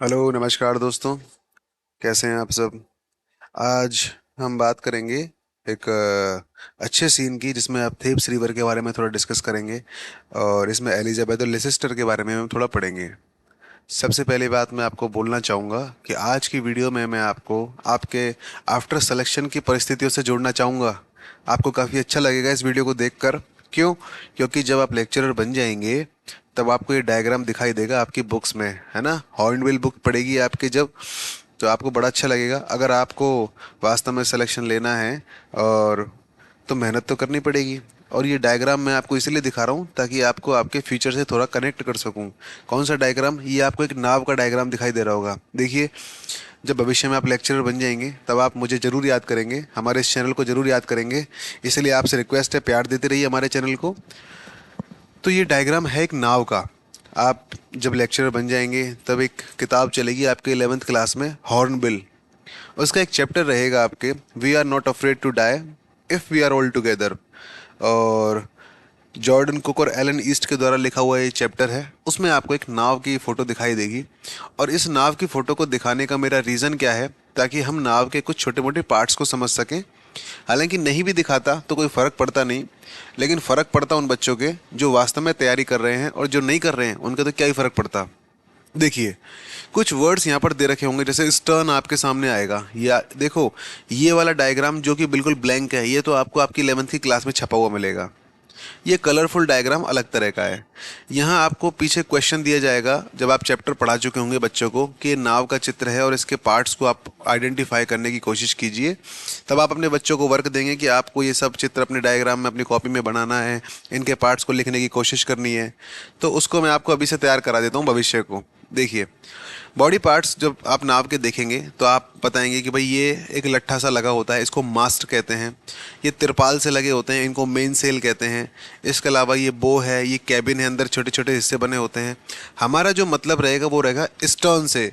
Hello नमस्कार दोस्तों। कैसे हैं आप सब। आज हम बात करेंगे एक अच्छे सीन की जिसमें आप थेब्स रिवर के बारे में थोड़ा डिस्कस करेंगे और इसमें एलिजाबेथ और लेसिस्टर के बारे में हम थोड़ा पढ़ेंगे। सबसे पहली बात मैं आपको बोलना चाहूँगा कि आज की वीडियो में मैं आपको आपके आफ्टर सिलेक्शन की परिस्थितियों से जोड़ना चाहूँगा। आपको काफ़ी अच्छा लगेगा इस वीडियो को देखकर। क्यों? क्योंकि जब आप लेक्चरर बन जाएंगे तब आपको ये डायग्राम दिखाई देगा आपकी बुक्स में, है ना। हॉर्नबिल बुक पढ़ेगी आपके जब, तो आपको बड़ा अच्छा लगेगा। अगर आपको वास्तव में सिलेक्शन लेना है और तो मेहनत तो करनी पड़ेगी। और ये डायग्राम मैं आपको इसीलिए दिखा रहा हूँ ताकि आपको आपके फ्यूचर से थोड़ा कनेक्ट कर सकूँ। कौन सा डायग्राम? ये आपको एक नाव का डायग्राम दिखाई दे रहा होगा। देखिए, जब भविष्य में आप लेक्चरर बन जाएंगे तब आप मुझे ज़रूर याद करेंगे, हमारे इस चैनल को ज़रूर याद करेंगे। इसलिए आपसे रिक्वेस्ट है, प्यार देते रहिए हमारे चैनल को। तो ये डायग्राम है एक नाव का। आप जब लेक्चरर बन जाएंगे तब एक किताब चलेगी आपके 11th क्लास में, हॉर्नबिल। उसका एक चैप्टर रहेगा आपके, we are not afraid to die if we are all together. और जॉर्डन कुक और एलन ईस्ट के द्वारा लिखा हुआ ये चैप्टर है। उसमें आपको एक नाव की फ़ोटो दिखाई देगी। और इस नाव की फ़ोटो को दिखाने का मेरा रीज़न क्या है? ताकि हम नाव के कुछ छोटे मोटे पार्ट्स को समझ सकें। हालांकि नहीं भी दिखाता तो कोई फ़र्क पड़ता नहीं, लेकिन फ़र्क पड़ता उन बच्चों के जो वास्तव में तैयारी कर रहे हैं, और जो नहीं कर रहे हैं उनका तो क्या ही फ़र्क पड़ता। देखिए, कुछ वर्ड्स यहाँ पर दे रखे होंगे, जैसे स्टर्न आपके सामने आएगा। या देखो, ये वाला डायग्राम जो कि बिल्कुल ब्लैंक है, ये तो आपको आपकी 11th की क्लास में छपा हुआ मिलेगा। ये कलरफुल डायग्राम अलग तरह का है। यहाँ आपको पीछे क्वेश्चन दिया जाएगा जब आप चैप्टर पढ़ा चुके होंगे बच्चों को, कि ये नाव का चित्र है और इसके पार्ट्स को आप आइडेंटिफाई करने की कोशिश कीजिए। तब आप अपने बच्चों को वर्क देंगे कि आपको ये सब चित्र अपने डायग्राम में अपनी कॉपी में बनाना है, इनके पार्ट्स को लिखने की कोशिश करनी है। तो उसको मैं आपको अभी से तैयार करा देता हूँ भविष्य को। देखिए, बॉडी पार्ट्स जब आप नाव के देखेंगे तो आप बताएंगे कि भाई ये एक लट्ठा सा लगा होता है, इसको मास्ट कहते हैं। ये तिरपाल से लगे होते हैं, इनको मेन सेल कहते हैं। इसके अलावा ये बो है, ये कैबिन है, अंदर छोटे छोटे हिस्से बने होते हैं। हमारा जो मतलब रहेगा वो रहेगा स्टर्न से।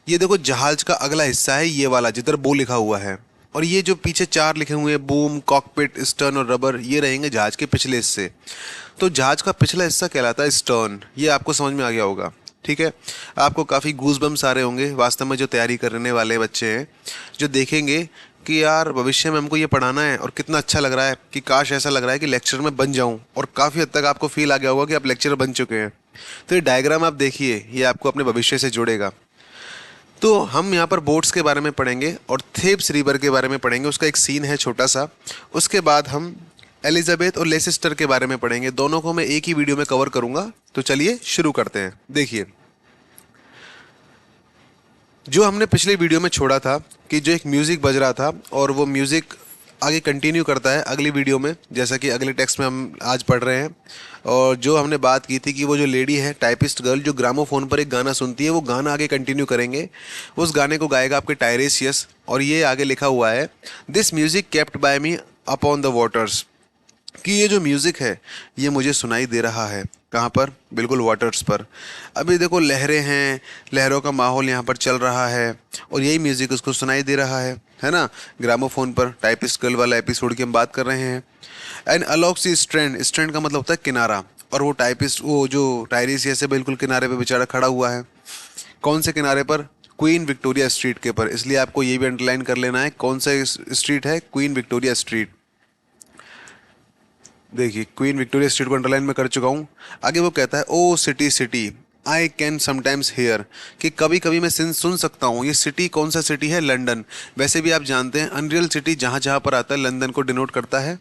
ये देखो, जहाज का अगला हिस्सा है ये वाला जिधर बो लिखा हुआ है। और ये जो पीछे चार लिखे हुए हैं, बूम, कॉकपिट, स्टर्न और रबर, ये रहेंगे जहाज के पिछले हिस्से। तो जहाज का पिछला हिस्सा कहलाता है स्टर्न। ये आपको समझ में आ गया होगा, ठीक है। आपको काफ़ी गूज बम्स आ रहे होंगे वास्तव में, जो तैयारी करने वाले बच्चे हैं, जो देखेंगे कि यार भविष्य में हमको ये पढ़ाना है और कितना अच्छा लग रहा है, कि काश ऐसा लग रहा है कि लेक्चरर में बन जाऊं। और काफ़ी हद तक आपको फील आ गया होगा कि आप लेक्चरर बन चुके हैं। तो ये डायग्राम आप देखिए, ये आपको अपने भविष्य से जोड़ेगा। तो हम यहाँ पर बोट्स के बारे में पढ़ेंगे और थेब्स रिवर के बारे में पढ़ेंगे, उसका एक सीन है छोटा सा। उसके बाद हम एलिजाबेथ और लेसिस्टर के बारे में पढ़ेंगे। दोनों को मैं एक ही वीडियो में कवर करूंगा। तो चलिए शुरू करते हैं। देखिए, जो हमने पिछले वीडियो में छोड़ा था कि जो एक म्यूज़िक बज रहा था, और वो म्यूज़िक आगे कंटिन्यू करता है अगली वीडियो में, जैसा कि अगले टेक्स्ट में हम आज पढ़ रहे हैं। और जो हमने बात की थी कि वो जो लेडी है, टाइपिस्ट गर्ल, जो ग्रामोफोन पर एक गाना सुनती है, वो गाना आगे कंटिन्यू करेंगे। उस गाने को गाएगा आपके टायरेसियस। और ये आगे लिखा हुआ है, this music kept bye me upon the waters. कि ये जो म्यूज़िक है ये मुझे सुनाई दे रहा है कहाँ पर? बिल्कुल वाटर्स पर। अभी देखो, लहरें हैं, लहरों का माहौल यहाँ पर चल रहा है, और यही म्यूज़िक उसको सुनाई दे रहा है ना। ग्रामोफोन पर टाइपिस्ट गर्ल वाला एपिसोड की हम बात कर रहे हैं। And along sea strand, strand का मतलब होता है किनारा। और वो टाइपिस्ट, वो जो टायरेसिया से बिल्कुल किनारे पे बेचारा खड़ा हुआ है। कौन से किनारे पर? क्वीन विक्टोरिया स्ट्रीट के पर। इसलिए आपको ये भी अंडरलाइन कर लेना है, कौन सा स्ट्रीट है? Queen Victoria street. देखिए, क्वीन विक्टोरिया स्ट्रीट को अंडरलाइन में कर चुका हूँ। आगे वो कहता है, O city city I can sometimes hear, कि कभी कभी मैं सुन सकता हूँ। ये सिटी कौन सा सिटी है? लंदन। वैसे भी आप जानते हैं अनरियल सिटी जहाँ जहाँ पर आता है लंदन को डिनोट करता है।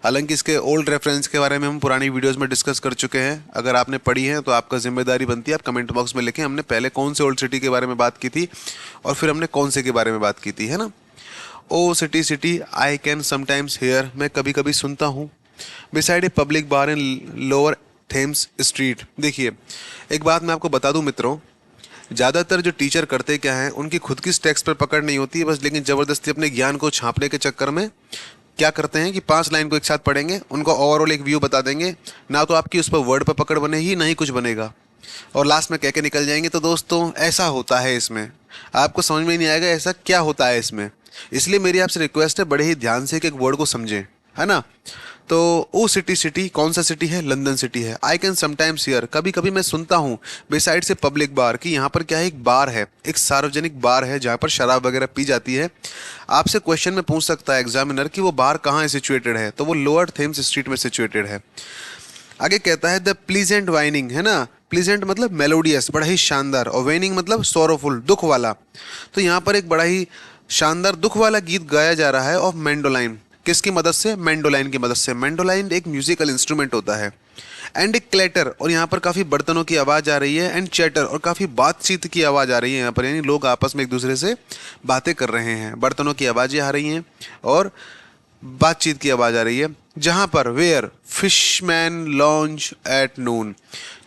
हालांकि इसके ओल्ड रेफरेंस के बारे में हम पुरानी वीडियोस में डिस्कस कर चुके हैं। अगर आपने पढ़ी है तो आपका जिम्मेदारी बनती है आप कमेंट बॉक्स में लिखें, हमने पहले कौन से ओल्ड सिटी के बारे में बात की थी और फिर हमने कौन से के बारे में बात की थी, है ना। O city city I can sometimes hear, मैं कभी कभी सुनता हूँ। Beside a public bar in Lower Thames Street. देखिए, एक बात मैं आपको बता दूं मित्रों, ज़्यादातर जो टीचर करते क्या हैं, उनकी खुद की टेक्स्ट पर पकड़ नहीं होती है बस, लेकिन ज़बरदस्ती अपने ज्ञान को छापने के चक्कर में क्या करते हैं कि 5 लाइन को एक साथ पढ़ेंगे, उनको ओवरऑल एक व्यू बता देंगे। ना तो आपकी उस पर वर्ड पर पकड़ बनेगी, ना ही कुछ बनेगा, और लास्ट में कह के निकल जाएंगे। तो दोस्तों, ऐसा होता है इसमें, आपको समझ में ही नहीं आएगा ऐसा क्या होता है इसमें। इसलिए मेरी आपसे रिक्वेस्ट है, बड़े ही ध्यान से एक एक वर्ड को समझें, है ना। तो वो सिटी कौन सा सिटी है? लंदन सिटी है। आई कैन समटाइम्स हियर, कभी कभी मैं सुनता हूँ, बिसाइड से पब्लिक बार, कि यहाँ पर क्या है, एक बार है, एक सार्वजनिक बार है जहाँ पर शराब वगैरह पी जाती है। आपसे क्वेश्चन में पूछ सकता है एग्जामिनर कि वो बार कहाँ है सिचुएटेड है, तो वो लोअर थेम्स स्ट्रीट में सिचुएटेड है। आगे कहता है द प्लीजेंट वाइनिंग, है ना, प्लीजेंट मतलब मेलोडियस, बड़ा ही शानदार, और वाइनिंग मतलब सोरोफुल, दुख वाला। तो यहाँ पर एक बड़ा ही शानदार दुख वाला गीत गाया जा रहा है ऑफ मैंडोलाइन। किसकी मदद से? मैंडोलाइन की मदद से। मैंडोलाइन एक म्यूजिकल इंस्ट्रूमेंट होता है। एंड एक क्लेटर, और यहाँ पर काफ़ी बर्तनों की आवाज़ आ रही है। एंड चैटर, और काफ़ी बातचीत की आवाज़ आ रही है यहाँ पर, यानी लोग आपस में एक दूसरे से बातें कर रहे हैं। बर्तनों की आवाज़ें आ रही हैं और बातचीत की आवाज़ आ रही है। जहाँ पर वेयर फिशमैन लॉन्च एट नून,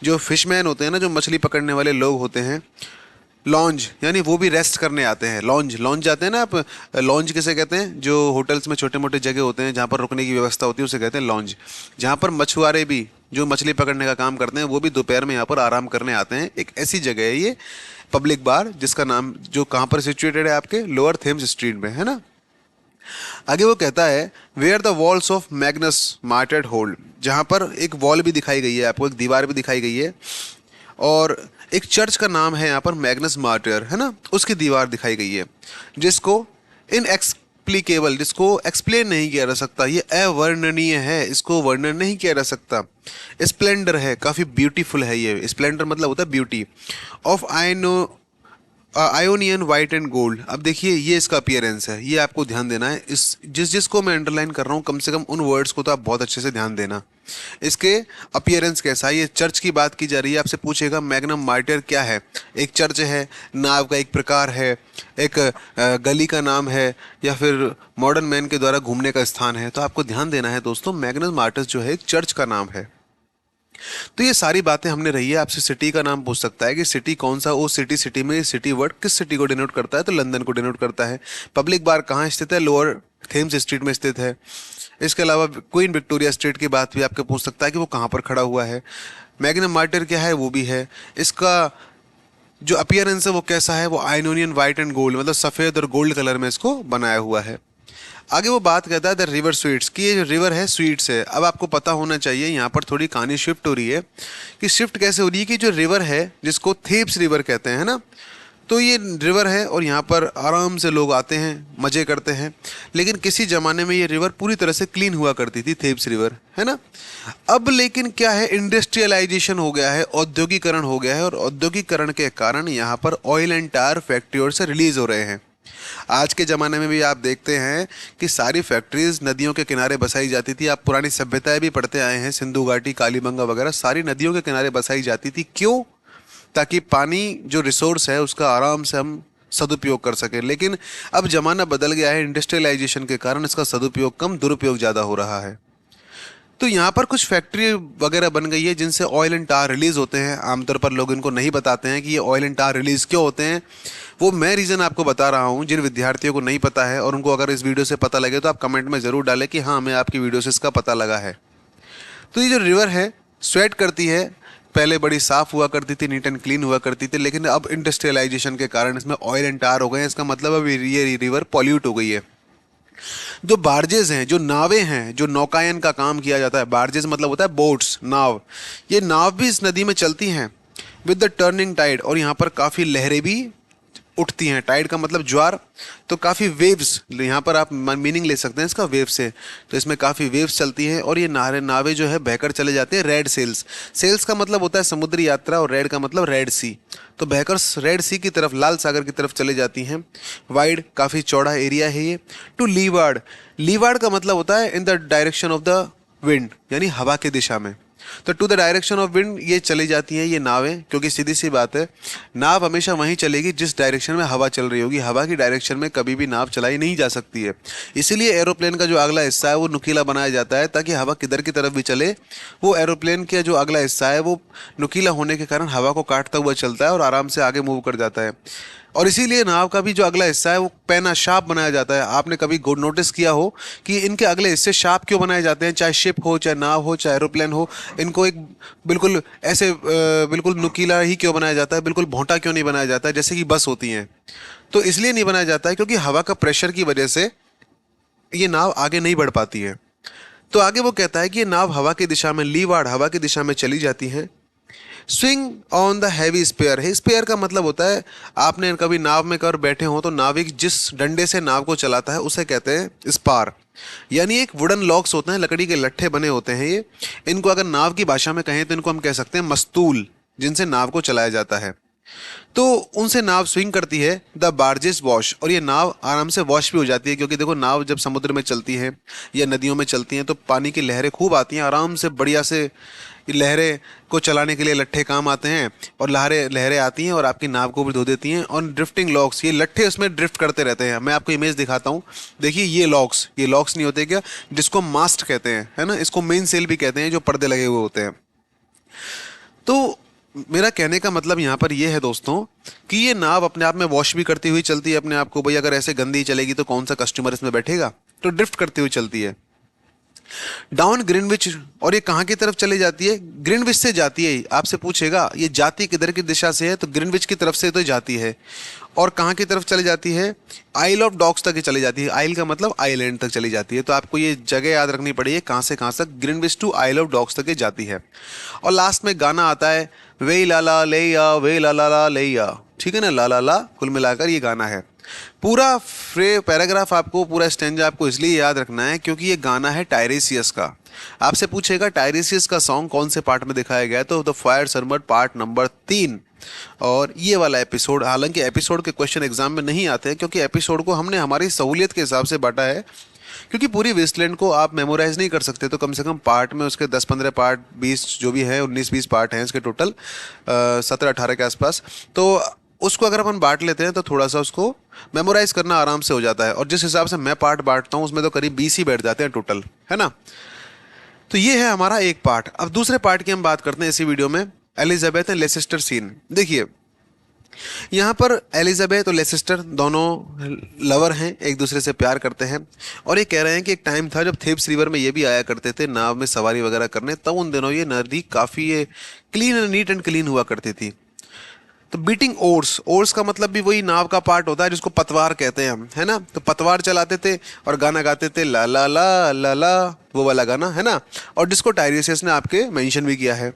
जो फिशमैन होते हैं ना, जो मछली पकड़ने वाले लोग होते हैं, लॉन्ज यानी वो भी रेस्ट करने आते हैं। लॉन्ज लॉन्ज जाते हैं ना आप, लॉन्ज किसे कहते हैं? जो होटल्स में छोटे मोटे जगह होते हैं जहाँ पर रुकने की व्यवस्था होती है उसे कहते हैं लॉन्ज। जहाँ पर मछुआरे भी, जो मछली पकड़ने का काम करते हैं, वो भी दोपहर में यहाँ पर आराम करने आते हैं। एक ऐसी जगह है ये पब्लिक बार, जिसका नाम, जो कहाँ पर सिचुएटेड है? आपके लोअर थेम्स स्ट्रीट में, है ना। आगे वो कहता है where the walls of Magnus Martyr hold, जहाँ पर एक वॉल भी दिखाई गई है आपको, एक दीवार भी दिखाई गई है, और एक चर्च का नाम है यहाँ पर मैग्नस मार्टर, है ना, उसकी दीवार दिखाई गई है, जिसको इनएक्सप्लिकेबल, जिसको एक्सप्लेन नहीं किया जा सकता, ये अवर्णनीय है, इसको वर्णन नहीं किया जा सकता। स्प्लेंडर है, काफ़ी ब्यूटीफुल है ये। स्प्लेंडर मतलब होता है beauty. Of Ionian white and gold, अब देखिए ये इसका अपीयरेंस है, ये आपको ध्यान देना है। इस जिसको मैं अंडरलाइन कर रहा हूँ, कम से कम उन वर्ड्स को तो आप बहुत अच्छे से ध्यान देना। इसके अपीयरेंस कैसा है? ये चर्च की बात की जा रही है, आपसे पूछेगा मैग्नम मार्टर क्या है? एक चर्च है, नाव का एक प्रकार है, एक गली का नाम है, या फिर मॉडर्न मैन के द्वारा घूमने का स्थान है? तो आपको ध्यान देना है दोस्तों, मैग्नम मार्टस जो है एक चर्च का नाम है। तो ये सारी बातें हमने रही है। आपसे सिटी का नाम पूछ सकता है कि सिटी कौन सा, वो सिटी में सिटी वर्ड किस सिटी को डिनोट करता है? तो लंदन को डिनोट करता है। पब्लिक बार कहाँ स्थित है? लोअर थेम्स स्ट्रीट में स्थित है। इसके अलावा क्वीन विक्टोरिया स्ट्रीट की बात भी आपके पूछ सकता है कि वो कहाँ पर खड़ा हुआ है। मैग्नम मार्टर क्या है? वो भी है। इसका जो अपीयरेंस है वो कैसा है? वो आयनोनियन वाइट एंड गोल्ड, मतलब सफ़ेद और गोल्ड कलर में इसको बनाया हुआ है। आगे वो बात कहता है द रिवर स्वीट्स, कि ये जो रिवर है स्वीट्स है। अब आपको पता होना चाहिए, यहाँ पर थोड़ी कहानी शिफ्ट हो रही है। कि शिफ्ट कैसे हो रही है? कि जो रिवर है, जिसको थेब्स रिवर कहते हैं ना, तो ये रिवर है और यहाँ पर आराम से लोग आते हैं, मज़े करते हैं। लेकिन किसी ज़माने में ये रिवर पूरी तरह से क्लीन हुआ करती थी, थेब्स रिवर, है ना। अब लेकिन क्या है, इंडस्ट्रियलाइजेशन हो गया है, औद्योगिकरण हो गया है, और औद्योगिकरण के कारण यहाँ पर ऑयल एंड टायर फैक्ट्री से रिलीज़ हो रहे हैं। आज के ज़माने में भी आप देखते हैं कि सारी फैक्ट्रीज नदियों के किनारे बसाई जाती थी। आप पुरानी सभ्यताएं भी पढ़ते आए हैं, सिंधु घाटी, कालीबंगा वगैरह, सारी नदियों के किनारे बसाई जाती थी। क्यों? ताकि पानी जो रिसोर्स है उसका आराम से हम सदुपयोग कर सकें। लेकिन अब ज़माना बदल गया है, इंडस्ट्रियलाइजेशन के कारण इसका सदुपयोग कम, दुरुपयोग ज़्यादा हो रहा है। तो यहाँ पर कुछ फैक्ट्री वगैरह बन गई है जिनसे ऑयल एंड टार रिलीज़ होते हैं। आमतौर पर लोग इनको नहीं बताते हैं कि ये ऑयल एंड टार रिलीज़ क्यों होते हैं। वो मैं रीज़न आपको बता रहा हूँ, जिन विद्यार्थियों को नहीं पता है और उनको अगर इस वीडियो से पता लगे तो आप कमेंट में ज़रूर डालें कि हाँ, हमें आपकी वीडियो से इसका पता लगा है। तो ये जो रिवर है स्वेट करती है, पहले बड़ी साफ़ हुआ करती थी, नीट एंड क्लीन हुआ करती थी, लेकिन अब इंडस्ट्रियलाइजेशन के कारण इसमें ऑयल एंड टार हो गए हैं। इसका मतलब अब ये रिवर पॉल्यूट हो गई है। जो बार्जेज हैं, जो नावें हैं, जो नौकायन का काम किया जाता है, बार्जेज मतलब होता है बोट्स, नाव, ये नाव भी इस नदी में चलती हैं विद द टर्निंग टाइड, और यहाँ पर काफ़ी लहरें भी उठती हैं। टाइड का मतलब ज्वार, तो काफ़ी वेव्स, यहाँ पर आप मीनिंग ले सकते हैं इसका वेव से। तो इसमें काफ़ी वेव्स चलती हैं और ये नावें जो है बहकर चले जाते हैं रेड सेल्स। सेल्स का मतलब होता है समुद्री यात्रा, और रेड का मतलब रेड सी, तो बहकर रेड सी की तरफ, लाल सागर की तरफ चले जाती हैं। वाइड, काफ़ी चौड़ा एरिया है ये। टू लीवार्ड, लीवार्ड का मतलब होता है in the direction of the wind, यानी हवा की दिशा में। तो to the direction of wind ये चली जाती हैं ये नावें, क्योंकि सीधी सी बात है, नाव हमेशा वहीं चलेगी जिस डायरेक्शन में हवा चल रही होगी। हवा की डायरेक्शन में कभी भी नाव चलाई नहीं जा सकती है। इसीलिए एरोप्लेन का जो अगला हिस्सा है वो नुकीला बनाया जाता है, ताकि हवा किधर की तरफ भी चले, वो एरोप्लेन का जो अगला हिस्सा है वो नुकीला होने के कारण हवा को काटता हुआ चलता है और आराम से आगे मूव कर जाता है। और इसीलिए नाव का भी जो अगला हिस्सा है वो पैना, शार्प बनाया जाता है। आपने कभी नोटिस किया हो कि इनके अगले हिस्से शार्प क्यों बनाए जाते हैं? चाहे शिप हो, चाहे नाव हो, चाहे एरोप्लेन हो, इनको एक बिल्कुल ऐसे बिल्कुल नुकीला ही क्यों बनाया जाता है? बिल्कुल भोंटा क्यों नहीं बनाया जाता है जैसे कि बस होती हैं? तो इसलिए नहीं बनाया जाता है क्योंकि हवा का प्रेशर की वजह से ये नाव आगे नहीं बढ़ पाती है। तो आगे वो कहता है कि ये नाव हवा की दिशा में, लीवार्ड हवा की दिशा में चली जाती है। Swing on the heavy spar है, स्पेयर का मतलब होता है, आपने कभी नाव में कर बैठे हो तो नाविक जिस डंडे से नाव को चलाता है उसे कहते हैं स्पार। यानी एक वुडन लॉक्स होते हैं, लकड़ी के लट्ठे बने होते हैं ये। इनको अगर नाव की भाषा में कहें तो इनको हम कह सकते हैं मस्तूल, जिनसे नाव को चलाया जाता है। तो उनसे नाव स्विंग करती है। द बार्जेस वॉश, और ये नाव आराम से वॉश भी हो जाती है, क्योंकि देखो नाव जब समुद्र में चलती है या नदियों में चलती हैं तो पानी की लहरें खूब आती हैं, आराम से बढ़िया से ये लहरें को चलाने के लिए लट्ठे काम आते हैं, और लहरें लहरें आती हैं और आपकी नाव को भी धो देती हैं। और ड्रिफ्टिंग लॉक्स, ये लट्ठे उसमें ड्रिफ्ट करते रहते हैं। मैं आपको इमेज दिखाता हूँ, देखिए ये लॉक्स नहीं होते क्या, जिसको मास्ट कहते हैं, है ना, इसको मेन सेल भी कहते हैं, जो पर्दे लगे हुए होते हैं। तो मेरा कहने का मतलब यहाँ पर ये है दोस्तों कि ये नाव अपने आप में वॉश भी करती हुई चलती है अपने आप को। भाई अगर ऐसे गंदी चलेगी तो कौन सा कस्टमर इसमें बैठेगा, तो ड्रिफ्ट करती हुई चलती है। डाउन ग्रीनविच, और ये कहाँ की तरफ चली जाती है, ग्रीनविच से जाती है। आपसे पूछेगा ये जाती किधर की दिशा से है, तो ग्रीनविच की तरफ से तो जाती है। और कहाँ की तरफ चली जाती है, आइल ऑफ डॉग्स तक ही चली जाती है। आइल का मतलब आइलैंड तक चली जाती है। तो आपको ये जगह याद रखनी पड़ेगी, कहाँ से कहाँ तक, Greenwich to Isle of Dogs तक ही जाती है। और लास्ट में गाना आता है, वे लाला ले या, वे लाला ला ले या, ठीक है ना, ला ला ला, कुल मिलाकर ये गाना है। पूरा पैराग्राफ आपको, पूरा स्टेंजा आपको इसलिए याद रखना है क्योंकि ये गाना है टायरेसियस का। आपसे पूछेगा टायरेसियस का सॉन्ग कौन से पार्ट में दिखाया गया है, तो द फायर सरमट पार्ट नंबर 3। और ये वाला एपिसोड, हालांकि एपिसोड के क्वेश्चन एग्जाम में नहीं आते हैं क्योंकि एपिसोड को हमने हमारी सहूलियत के हिसाब से बांटा है, क्योंकि पूरी वेस्टलैंड को आप मेमोराइज नहीं कर सकते, तो कम से कम पार्ट में उसके 10-15 पार्ट, 20 जो भी है, 19-20 पार्ट हैं इसके टोटल, 17-18 के आसपास। तो उसको अगर अपन बांट लेते हैं तो थोड़ा सा उसको मेमोराइज करना आराम से हो जाता है। और जिस हिसाब से मैं पार्ट बांटता हूँ उसमें तो करीब 20 ही बैठ जाते हैं टोटल, है ना। तो ये है हमारा एक पार्ट। अब दूसरे पार्ट की हम बात करते हैं इसी वीडियो में, एलिजाबेथ एंड लेसेस्टर सीन। देखिए यहाँ पर एलिजाबेथ और लेसेस्टर दोनों लवर हैं, एक दूसरे से प्यार करते हैं। और ये कह रहे हैं कि एक टाइम था जब थेब्स रिवर में ये भी आया करते थे नाव में सवारी वगैरह करने, तब उन दिनों ये नदी काफ़ी ये clean and neat and clean हुआ करती थी। तो बीटिंग ओर्स, ओर्स का मतलब भी वही नाव का पार्ट होता है जिसको पतवार कहते हैं हम, है ना। तो पतवार चलाते थे और गाना गाते थे, ला ला ला ला ला, वो वाला गाना, है ना। और जिसको टायरेसियस ने आपके मेंशन भी किया है।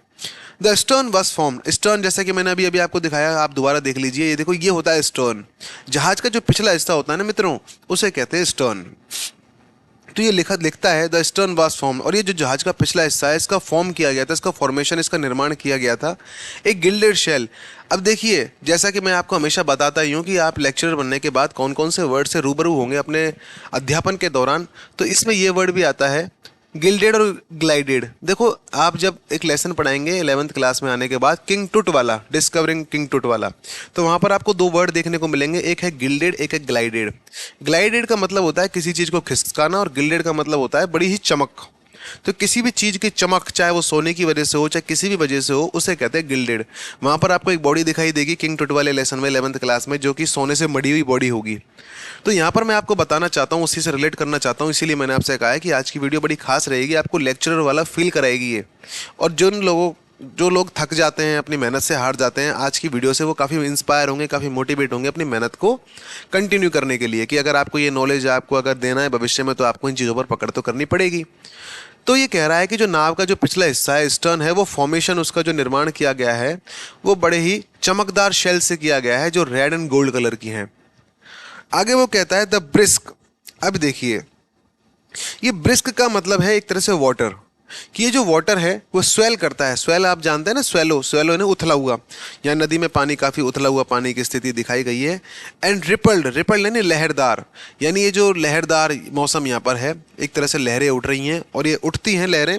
The stern was formed, stern जैसा कि मैंने अभी अभी आपको दिखाया, आप दोबारा देख लीजिए, ये देखो ये होता है स्टर्न। जहाज का जो पिछला हिस्सा होता है ना मित्रों, उसे कहते हैं स्टर्न। तो ये लिखता है द स्टर्न वाज फॉर्म, और ये जो जहाज का पिछला हिस्सा है इसका फॉर्म किया गया था, इसका फॉर्मेशन, इसका निर्माण किया गया था एक गिल्डेड शेल। अब देखिए, जैसा कि मैं आपको हमेशा बताता ही हूँ कि आप लेक्चरर बनने के बाद कौन कौन से वर्ड से रूबरू होंगे अपने अध्यापन के दौरान, तो इसमें ये वर्ड भी आता है गिल्डेड और ग्लाइडेड। देखो आप जब एक लेसन पढ़ाएंगे 11th क्लास में आने के बाद, किंग टूट वाला, डिस्कवरिंग किंग टूट वाला, तो वहाँ पर आपको 2 वर्ड देखने को मिलेंगे, एक है गिल्डेड, एक है ग्लाइडेड। ग्लाइडेड का मतलब होता है किसी चीज़ को खिसकाना, और गिल्डेड का मतलब होता है बड़ी ही चमक। तो किसी भी चीज़ की चमक, चाहे वो सोने की वजह से हो चाहे किसी भी वजह से हो, उसे कहते हैं गिल्डेड। वहाँ पर आपको एक बॉडी दिखाई देगी किंग टूट वाले लेसन में 11th क्लास में, जो कि सोने से मड़ी हुई बॉडी होगी। तो यहाँ पर मैं आपको बताना चाहता हूँ, उसी से रिलेट करना चाहता हूँ, इसीलिए मैंने आपसे कहा है कि आज की वीडियो बड़ी खास रहेगी, आपको लेक्चरर वाला फील कराएगी ये। और जो लोग थक जाते हैं, अपनी मेहनत से हार जाते हैं, आज की वीडियो से वो काफ़ी इंस्पायर होंगे, काफ़ी मोटिवेट होंगे अपनी मेहनत को कंटिन्यू करने के लिए, कि अगर आपको ये नॉलेज आपको अगर देना है भविष्य में, तो आपको इन चीज़ों पर पकड़ तो करनी पड़ेगी। तो ये कह रहा है कि जो नाव का जो पिछला हिस्सा है, स्टर्न है, वो फॉर्मेशन, उसका जो निर्माण किया गया है वो बड़े ही चमकदार शेल से किया गया है, जो रेड एंड गोल्ड कलर की हैं। आगे वो कहता है द ब्रिस्क। अब देखिए, ये ब्रिस्क का मतलब है एक तरह से वाटर, कि ये जो वाटर है वो स्वेल करता है। स्वेल आप जानते हैं ना, स्वेलो, स्वेलो ने उथला हुआ, यहाँ नदी में पानी काफ़ी उथला हुआ पानी की स्थिति दिखाई गई है। एंड रिपल्ड, रिपल्ड यानी लहरदार, यानी ये जो लहरदार मौसम यहाँ पर है, एक तरह से लहरें उठ रही हैं, और ये उठती हैं लहरें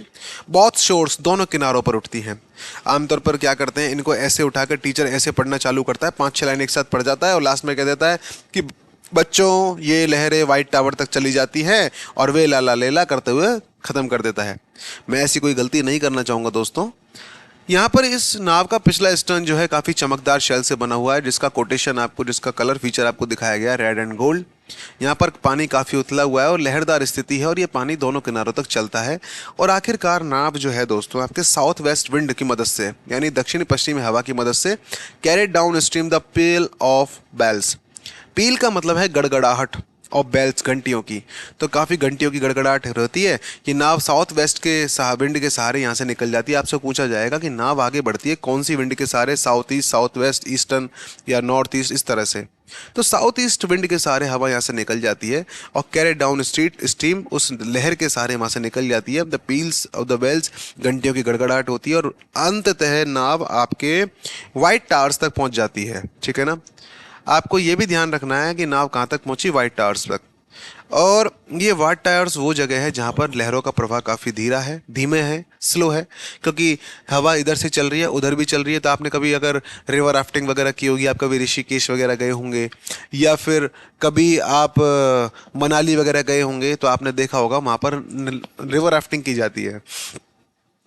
बहुत शोर्स, दोनों किनारों पर उठती हैं। आमतौर पर क्या करते हैं, इनको ऐसे उठाकर टीचर ऐसे पढ़ना चालू करता है, 5-6 लाइन एक साथ पढ़ जाता है, और लास्ट में कह देता है कि बच्चों ये लहरें वाइट टावर तक चली जाती हैं, और वे लाला लेला करते हुए ख़त्म कर देता है। मैं ऐसी कोई गलती नहीं करना चाहूँगा दोस्तों। यहाँ पर इस नाव का पिछला स्टर्न जो है काफ़ी चमकदार शेल से बना हुआ है, जिसका कोटेशन आपको, जिसका कलर फीचर आपको दिखाया गया है रेड एंड गोल्ड। यहाँ पर पानी काफ़ी उथला हुआ है और लहरदार स्थिति है, और ये पानी दोनों किनारों तक चलता है। और आखिरकार नाव जो है दोस्तों आपके साउथ वेस्ट विंड की मदद से, यानी दक्षिण पश्चिमी हवा की मदद से, carried down stream the peal of bells. Peal का मतलब है गड़गड़ाहट, और बेल्स घंटियों की। तो काफ़ी घंटियों की गड़गड़ाहट रहती है कि नाव साउथ वेस्ट के विंड के सहारे यहाँ से निकल जाती है। आपसे पूछा जाएगा कि नाव आगे बढ़ती है कौन सी विंड के सहारे, south east, south west, eastern या नॉर्थ ईस्ट, इस तरह से। तो साउथ ईस्ट विंड के सहारे हवा यहाँ से निकल जाती है और कैरी डाउन स्ट्रीट स्ट्रीम उस लहर के सहारे वहाँ से निकल जाती है। The peals of the bells, घंटियों की गड़गड़ाहट होती है और अंततः नाव आपके वाइट टावर्स तक पहुँच जाती है। ठीक है ना। आपको ये भी ध्यान रखना है कि नाव कहाँ तक पहुंची, वाइट टावर्स तक। और ये वाइट टावर्स वो जगह है जहाँ पर लहरों का प्रवाह काफ़ी धीमे है, स्लो है, क्योंकि हवा इधर से चल रही है उधर भी चल रही है। तो आपने कभी अगर रिवर राफ्टिंग वगैरह की होगी, आप कभी ऋषिकेश वगैरह गए होंगे या फिर कभी आप मनाली वगैरह गए होंगे, तो आपने देखा होगा वहाँ पर रिवर राफ्टिंग की जाती है।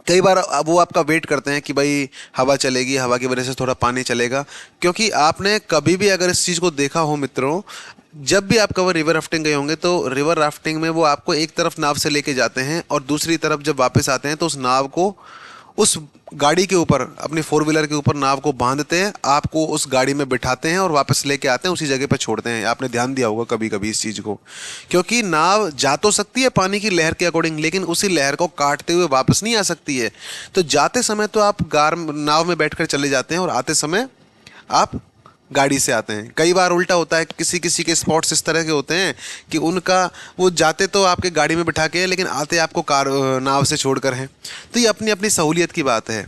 कई बार वो आपका वेट करते हैं कि भाई हवा चलेगी, हवा की वजह से थोड़ा पानी चलेगा। क्योंकि आपने कभी भी अगर इस चीज़ को देखा हो मित्रों, जब भी आप कभी रिवर राफ्टिंग गए होंगे तो रिवर राफ्टिंग में वो आपको एक तरफ नाव से लेके जाते हैं और दूसरी तरफ जब वापस आते हैं तो उस नाव को उस गाड़ी के ऊपर, अपनी फोर व्हीलर के ऊपर नाव को बांधते हैं, आपको उस गाड़ी में बिठाते हैं और वापस लेके आते हैं, उसी जगह पर छोड़ते हैं। आपने ध्यान दिया होगा कभी कभी इस चीज़ को, क्योंकि नाव जा तो सकती है पानी की लहर के अकॉर्डिंग, लेकिन उसी लहर को काटते हुए वापस नहीं आ सकती है। तो जाते समय तो आप नाव में बैठकर चले जाते हैं और आते समय आप गाड़ी से आते हैं। कई बार उल्टा होता है, किसी किसी के स्पॉट्स इस तरह के होते हैं कि उनका वो जाते तो आपके गाड़ी में बिठा के लेकिन आते आपको कार नाव से छोड़कर हैं। तो ये अपनी अपनी सहूलियत की बात है।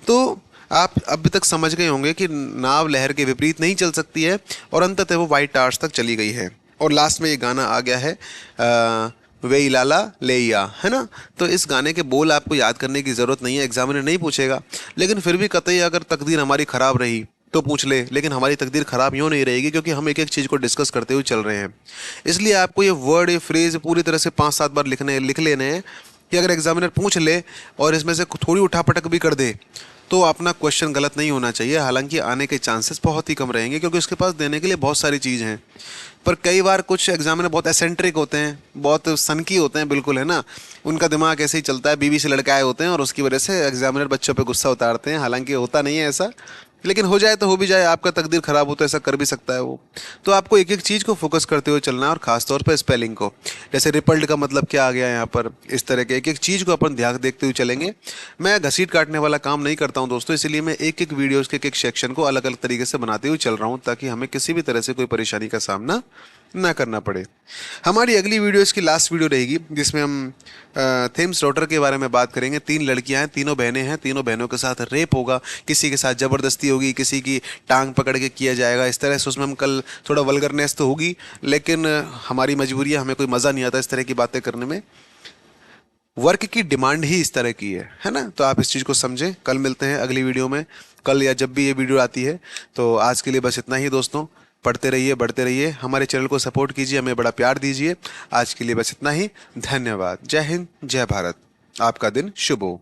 तो आप अभी तक समझ गए होंगे कि नाव लहर के विपरीत नहीं चल सकती है और अंततः वो वाइट टावर्स तक चली गई है। और लास्ट में ये गाना आ गया है वे इलाला लेया, है ना। तो इस गाने के बोल आपको याद करने की ज़रूरत नहीं है, एग्जामिनर नहीं पूछेगा। लेकिन फिर भी कतई अगर तकदीर हमारी ख़राब रही तो पूछ ले, लेकिन हमारी तकदीर ख़राब यूँ नहीं रहेगी क्योंकि हम एक एक चीज़ को डिस्कस करते हुए चल रहे हैं। इसलिए आपको ये वर्ड, ये फ्रेज़ पूरी तरह से 5-7 बार लिख लेने हैं कि अगर एग्जामिनर पूछ ले और इसमें से थोड़ी उठापटक भी कर दे तो अपना क्वेश्चन गलत नहीं होना चाहिए। हालांकि आने के चांसेस बहुत ही कम रहेंगे क्योंकि उसके पास देने के लिए बहुत सारी चीज़ हैं। पर कई बार कुछ एग्जामिनर बहुत एसेंट्रिक होते हैं, बहुत सनकी होते हैं, बिल्कुल, है ना। उनका दिमाग ऐसे ही चलता है, बीवी से लड़के आए होते हैं और उसकी वजह से एग्जामिनर बच्चों पे गुस्सा उतारते हैं। हालांकि होता नहीं है ऐसा, लेकिन हो जाए तो हो भी जाए, आपका तकदीर ख़राब हो तो ऐसा कर भी सकता है वो। तो आपको एक एक चीज़ को फोकस करते हुए चलना है और ख़ास तौर पर स्पेलिंग को। जैसे रिपल्ड का मतलब क्या आ गया यहाँ पर, इस तरह के एक एक चीज़ को अपन ध्यान देखते हुए चलेंगे। मैं घसीट काटने वाला काम नहीं करता हूँ दोस्तों, इसीलिए मैं एक एक वीडियोज़ के एक एक सेक्शन को अलग अलग तरीके से बनाते हुए चल रहा हूँ ताकि हमें किसी भी तरह से कोई परेशानी का सामना ना करना पड़े। हमारी अगली वीडियो इसकी लास्ट वीडियो रहेगी जिसमें हम थेम्स डॉटर के बारे में बात करेंगे। 3 लड़कियां हैं, तीनों बहनें हैं, तीनों बहनों के साथ रेप होगा, किसी के साथ ज़बरदस्ती होगी, किसी की टांग पकड़ के किया जाएगा, इस तरह से। उसमें हम कल थोड़ा वल्गरनेस तो होगी, लेकिन हमारी मजबूरी है, हमें कोई मज़ा नहीं आता इस तरह की बातें करने में। वर्क की डिमांड ही इस तरह की है ना। तो आप इस चीज़ को समझें। कल मिलते हैं अगली वीडियो में, कल या जब भी ये वीडियो आती है। तो आज के लिए बस इतना ही दोस्तों। पढ़ते रहिए, बढ़ते रहिए, हमारे चैनल को सपोर्ट कीजिए, हमें बड़ा प्यार दीजिए। आज के लिए बस इतना ही। धन्यवाद। जय हिंद, जय भारत। आपका दिन शुभ हो।